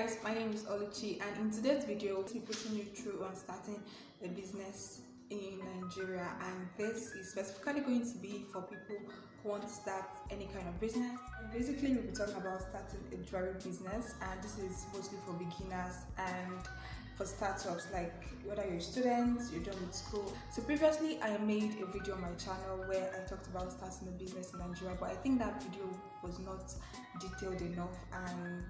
guys, my name is Oluchi, and in today's video I'll be putting you through on starting a business in Nigeria, and this is specifically going to be for people who want to start any kind of business. And basically we'll be talking about starting a jewelry business, and this is mostly for beginners and for startups, like whether you're a student, you're done with school. So previously I made a video on my channel where I talked about starting a business in Nigeria, but I think that video was not detailed enough, and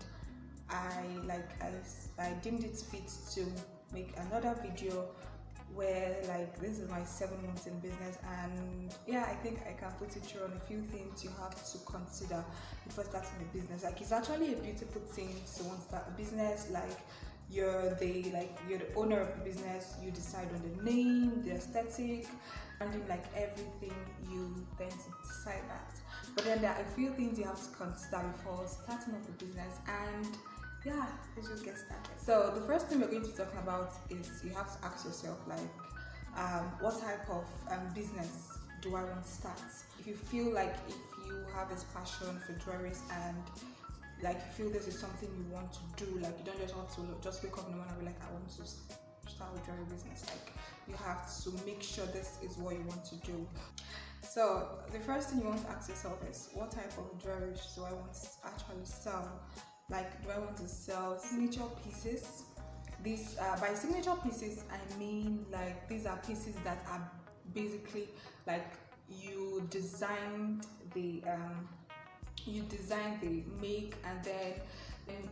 I deemed it fit to make another video where this is my 7 months in business, and yeah, I think I can put it through on a few things you have to consider before starting a business. It's actually a beautiful thing to want to start a business. You're the owner of the business, you decide on the name, the aesthetic, and everything, you then decide that. But then there are a few things you have to consider before starting up a business, and yeah, let's just get started. So the first thing we're going to be talking about is you have to ask yourself what type of business do I want to start? If you feel if you have this passion for jewelries and you feel this is something you want to do, you don't just want to just wake up in the morning and be I want to start a jewelry business. You have to make sure this is what you want to do. So the first thing you want to ask yourself is, what type of jewelry do I want to actually sell? Do I want to sell signature pieces? These by signature pieces I mean these are pieces that are basically you designed the make, and then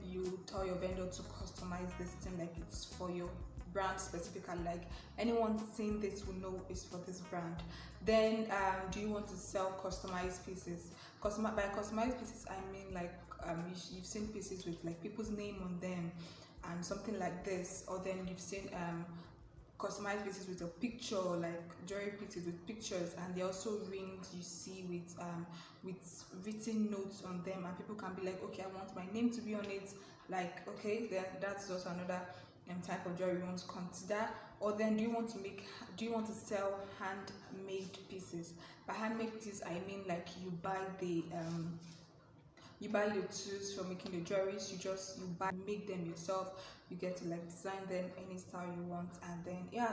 you tell your vendor to customize this thing it's for your brand specifically. Anyone seeing this will know it's for this brand. Then do you want to sell customized pieces? By customized pieces I mean you've seen pieces with people's name on them and something like this, or then you've seen customized pieces with a picture, jewelry pieces with pictures, and they also rings you see with written notes on them, and people can be okay, I want my name to be on it. Okay, then that's also another type of jewelry you want to consider. Or then do you want to sell handmade pieces? By handmade pieces I mean you buy the tools for making the jewelries, make them yourself, you get to design them any style you want, and then you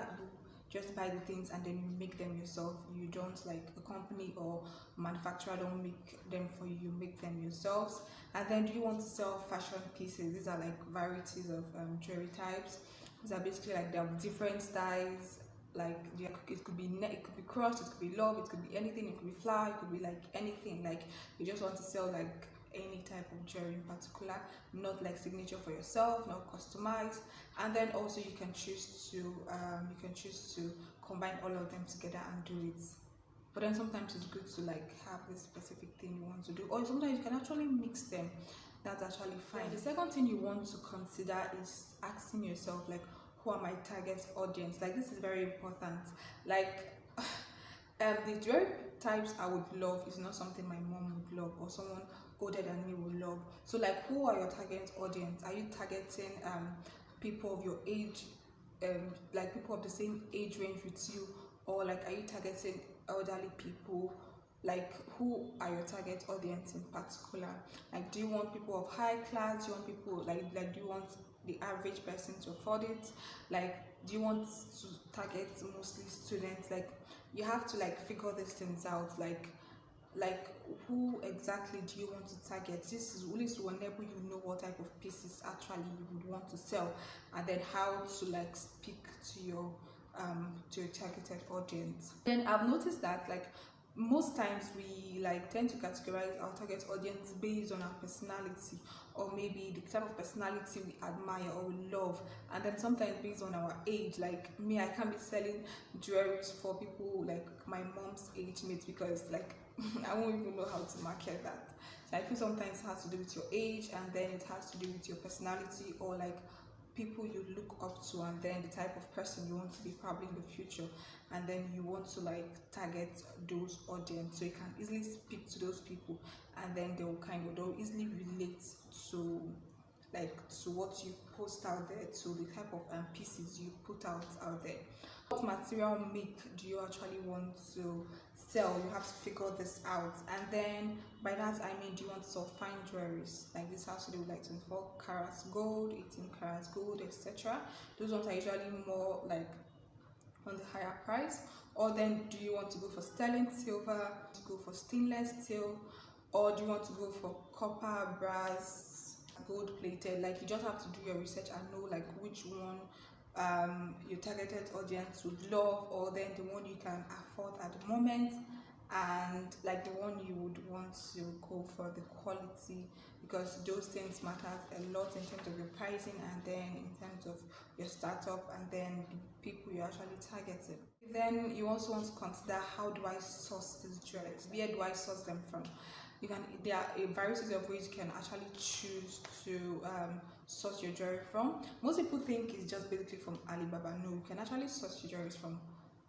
just buy the things and then you make them yourself. You don't a company or manufacturer don't make them for you, you make them yourselves. And then do you want to sell fashion pieces? These are varieties of jewelry types. These are basically they have different styles. It could be cross, it could be love, it could be anything, it could be flower, it could be anything. You just want to sell any type of jewelry in particular, not signature for yourself, not customized. And then also you can choose to combine all of them together and do it. But then sometimes it's good to have this specific thing you want to do, or sometimes you can actually mix them. That's actually fine. The second thing you want to consider is asking yourself who are my target audience? This is very important. The jewelry types I would love is not something my mom would love or someone older than me would love. So who are your target audience? Are you targeting people of your age, people of the same age range with you, or are you targeting elderly people? Who are your target audience in particular? Do you want people of high class? Do you want people do you want the average person to afford it? Do you want to target mostly students? You have to figure these things out. Who exactly do you want to target? This is only to enable you know what type of pieces actually you would want to sell, and then how to speak to your targeted audience. Then I've noticed that most times we tend to categorize our target audience based on our personality, or maybe the type of personality we admire or we love, and then sometimes based on our age. Me, I can't be selling jewelries for people my mom's age mates, because I won't even know how to market that. So I feel sometimes it has to do with your age, and then it has to do with your personality, or people you look up to, and then the type of person you want to be probably in the future, and then you want to target those audience, so you can easily speak to those people, and then they'll easily relate to what you post out there, to the type of pieces you put out there. What material make do you actually want to sell, you have to figure this out. And then by that I mean, do you want to sell fine jewelries, like this has to do with like 24 carats gold, 18 carats gold, etc. Those ones are usually more like on the higher price. Or then do you want to go for sterling silver, to go for stainless steel, or do you want to go for copper, brass, gold plated? Like, you just have to do your research and know like which one your targeted audience would love, or then the one you can afford at the moment, and like the one you would want to go for the quality, because those things matter a lot in terms of your pricing, and then in terms of your startup, and then the people you're actually targeting. Then you also want to consider, how do I source these jewelries? Where do I source them from? There are a variety of ways you can actually choose to source your jewelry from. Most people think it's just basically from Alibaba. No, you can actually source your jewelries from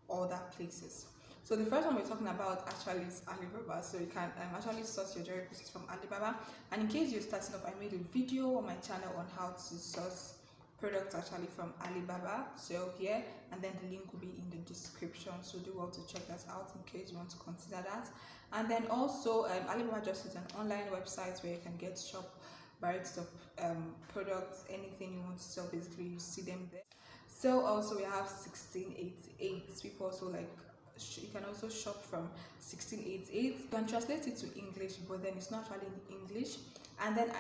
other places. So the first one we're talking about actually is Alibaba. So you can actually source your jewelry pieces from Alibaba. And in case you're starting up, I made a video on my channel on how to source products actually from Alibaba, so here, and then the link will be in the description, so do well to check that out in case you want to consider that. And then also Alibaba just is an online website where you can get shop varieties of products, anything you want to sell, basically you see them there. So also we have 1688. People also like, you can also shop from 1688. You can translate it to English, but then it's not actually in English. And then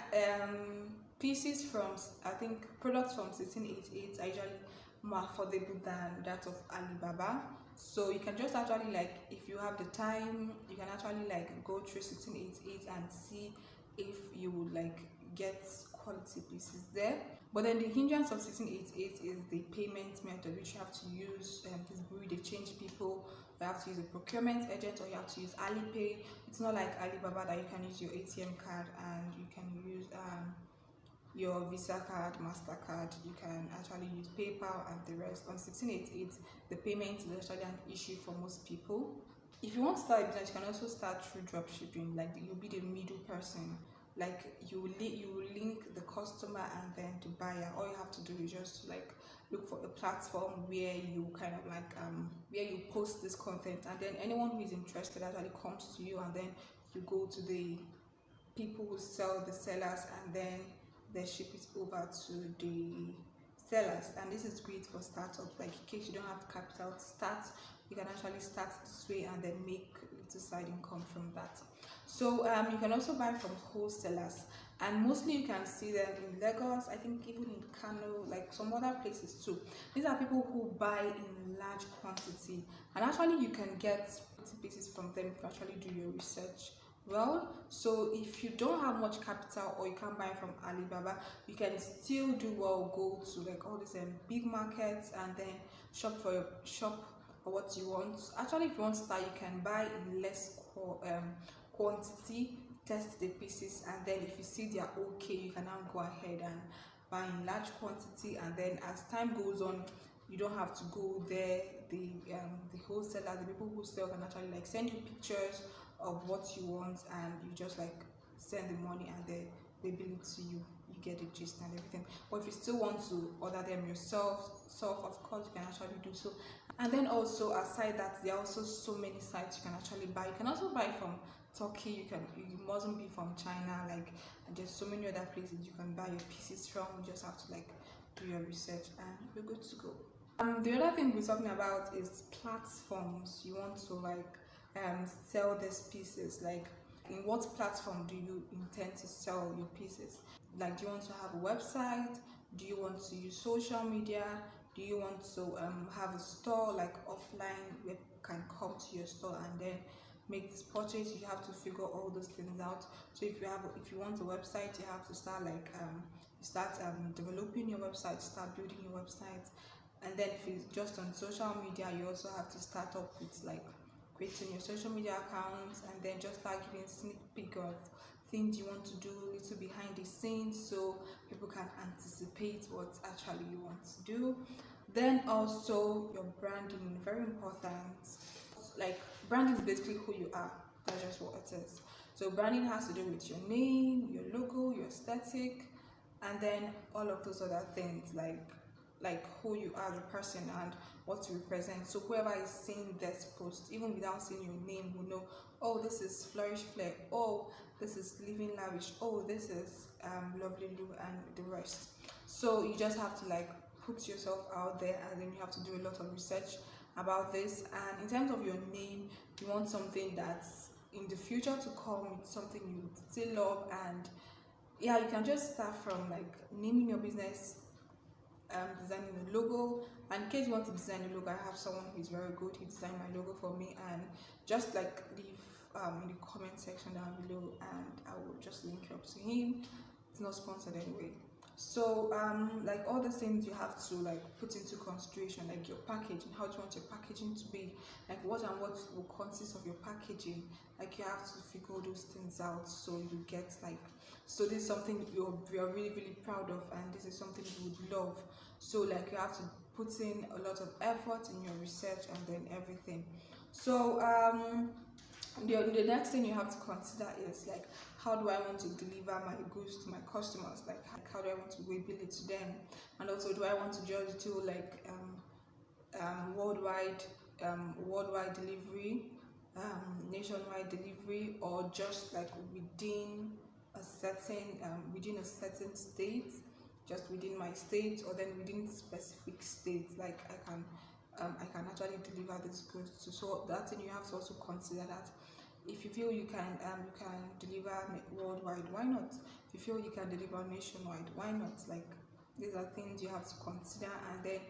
pieces from, I think products from 1688 are usually more affordable than that of Alibaba. So you can just actually, like, if you have the time, you can actually like go through 1688 and see if you would like get quality pieces there. But then the hindrance of 1688 is the payment method, which you have to use this bureau de change people. You have to use a procurement agent, or you have to use Alipay. It's not like Alibaba that you can use your ATM card and you can use your Visa card, MasterCard. You can actually use PayPal and the rest. On 1688, the payment is actually an issue for most people. If you want to start a business, you can also start through dropshipping. Like, you'll be the middle person. Like, you will link the customer and then the buyer. All you have to do is just like look for a platform where you kind of like where you post this content, and then anyone who is interested actually comes to you, and then you go to the people who sell the sellers, and then they ship it over to the sellers. And this is great for startups. Like, in case you don't have capital to start, you can actually start this way and then make little side income from that. So you can also buy from wholesalers, and mostly you can see them in Lagos, I think even in Kano, like some other places too. These are people who buy in large quantity, and actually you can get pieces from them if you actually do your research well. So if you don't have much capital, or you can't buy from Alibaba, you can still do well, go to like all these big markets and then shop for what you want. Actually, if you want to start, you can buy in less quantity, test the pieces, and then if you see they are okay, you can now go ahead and buy in large quantity. And then as time goes on, you don't have to go there. The wholesaler, the people who sell, can actually like send you pictures of what you want, and you just like send the money and they bill it to you. You get the gist and everything. But if you still want to order them yourself, of course you can actually do so. And then also, aside that, there are also so many sites you can actually buy. You can also buy from Turkey. You mustn't be from China. Like, and there's so many other places you can buy your pieces from. You just have to like do your research and you're good to go. The other thing we're talking about is platforms. You want to like sell these pieces. Like, in what platform do you intend to sell your pieces? Like, do you want to have a website? Do you want to use social media? Do you want to have a store, like offline, where people can come to your store and then make this purchase? You have to figure all those things out. So if you want a website, you have to start like developing your website, start building your website. And then if it's just on social media, you also have to start up with like creating your social media accounts, and then just start giving sneak peek of things you want to do, a little behind the scenes, so people can anticipate what actually you want to do. Then also your branding, very important. Like, branding is basically who you are. That's just what it is. So branding has to do with your name, your logo, your aesthetic, and then all of those other things, like like who you are as a person and what you represent. So whoever is seeing this post, even without seeing your name, will know, oh, this is Flourish Flair, oh, this is Living Lavish, oh, this is Lovely Lou, and the rest. So you just have to like put yourself out there, and then you have to do a lot of research about this. And in terms of your name, you want something that's in the future to come, it's something you still love. And yeah, you can just start from like naming your business, designing the logo. And in case you want to design the logo, I have someone who is very good. He designed my logo for me, and just like leave in the comment section down below, and I will just link you up to him. It's not sponsored anyway. So like all the things you have to like put into consideration, like your packaging, how do you want your packaging to be, like what and what will consist of your packaging. Like you have to figure those things out, so you get like, so this is something you're really proud of, and this is something you would love. So like you have to put in a lot of effort in your research and then everything. So the next thing you have to consider is like, how do I want to deliver my goods to my customers? Like how do I want to bill it to them? And also, do I want to just do like worldwide delivery, nationwide delivery, or just like within a certain state, just within my state, or then within specific states, like I can actually deliver this goods to. So that thing you have to also consider that. If you feel you can deliver worldwide, why not? If you feel you can deliver nationwide, why not? Like these are things you have to consider, and then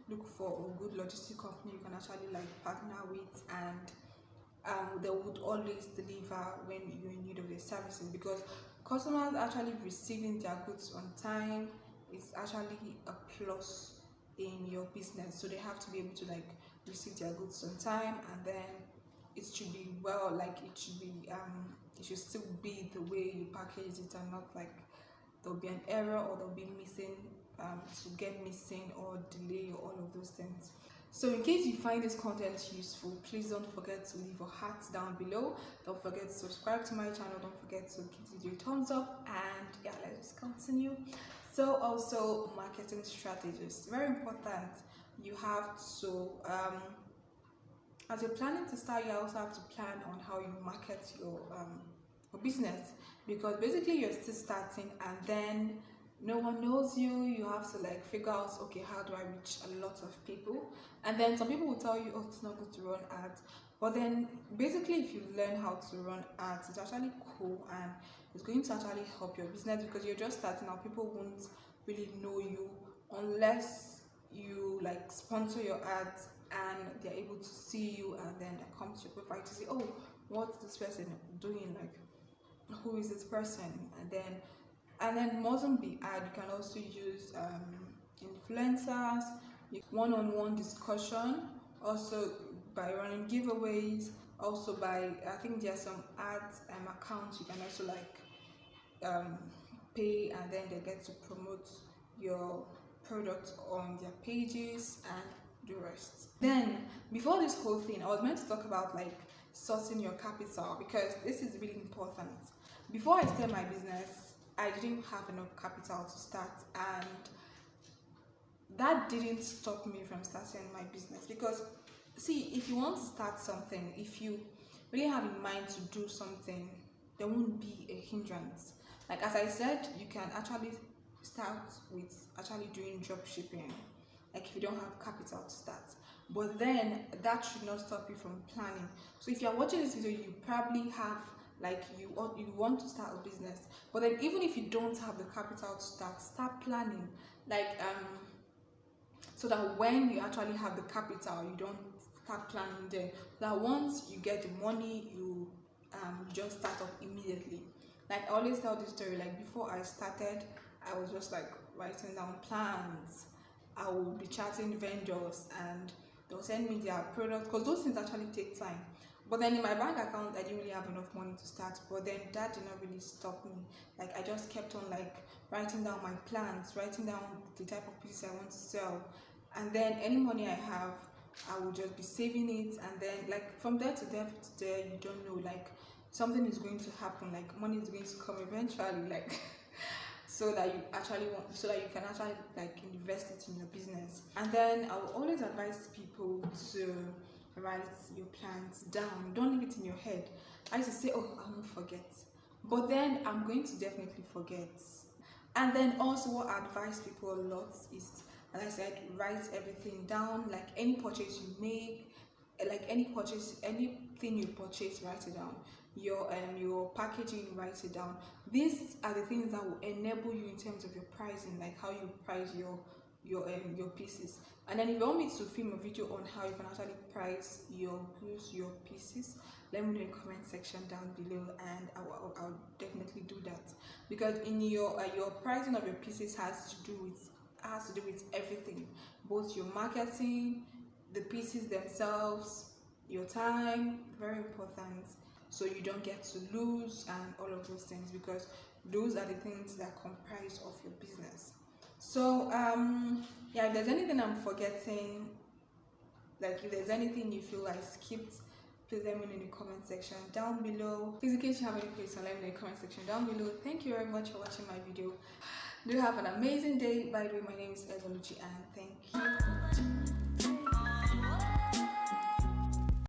look for a good logistic company you can actually like partner with, and they would always deliver when you're in need of their services, because customers actually receiving their goods on time is actually a plus in your business. So they have to be able to like receive their goods on time, and then it should be it should still be the way you package it, and not like there'll be an error, or there'll be missing to get missing or delay, or all of those things. So in case you find this content useful, please don't forget to leave a heart down below. Don't forget to subscribe to my channel. Don't forget to give the video a thumbs up, and yeah, let's continue. So also marketing strategies, very important. You have to as you're planning to start, you also have to plan on how you market your business, because basically you're still starting, and then no one knows you. You have to like figure out, okay, how do I reach a lot of people? And then some people will tell you, oh, it's not good to run ads. But then basically, if you learn how to run ads, it's actually cool, and it's going to actually help your business, because you're just starting out. People won't really know you unless you like sponsor your ads, and they're able to see you, and then they come to your profile to see, oh, what's this person doing, like who is this person? And then mustn't be ad. You can also use influencers, one-on-one discussion, also by running giveaways, also by, I think there's some ads accounts you can also like pay, and then they get to promote your product on their pages and the rest. Then before this whole thing, I was meant to talk about like sourcing your capital, because this is really important. Before I started my business, I didn't have enough capital to start, and that didn't stop me from starting my business. Because see, if you want to start something, if you really have in mind to do something, there won't be a hindrance. Like as I said, you can actually start with actually doing drop shipping, like if you don't have capital to start. But then that should not stop you from planning. So if you're watching this video, you probably have like you want to start a business, but then even if you don't have the capital to start planning, like so that when you actually have the capital, you don't start planning then. That once you get the money, you just start up immediately. Like I always tell this story, like before I started, I was just like writing down plans. I will be chatting vendors, and they'll send me their products, because those things actually take time. But then in my bank account, I didn't really have enough money to start. But then that did not really stop me. Like I just kept on like writing down my plans, writing down the type of pieces I want to sell, and then any money I have, I will just be saving it. And then like from there to there you don't know, like something is going to happen, like money is going to come eventually, like so that you can actually like invest it in your business. And then I will always advise people to write your plans down. Don't leave it in your head. I used to say, oh, I won't forget, but then I'm going to definitely forget. And then also what I advise people a lot is, as I said, write everything down. Like any purchase you make, like anything you purchase, write it down. Your packaging, write it down. These are the things that will enable you in terms of your pricing, like how you price your pieces. And then if you want me to film a video on how you can actually price your pieces, let me know in the comment section down below, and I'll definitely do that, because in your pricing of your pieces has to do with everything, both your marketing, the pieces themselves, your time, very important, so you don't get to lose and all of those things, because those are the things that comprise of your business. So yeah, if there's anything I'm forgetting, like if there's anything you feel I skipped, please let me know in the comment section down below. Please, in case you have any questions, let me know in the comment section down below. Thank you very much for watching my video. Do have an amazing day. By the way, my name is Oluchi, and thank you.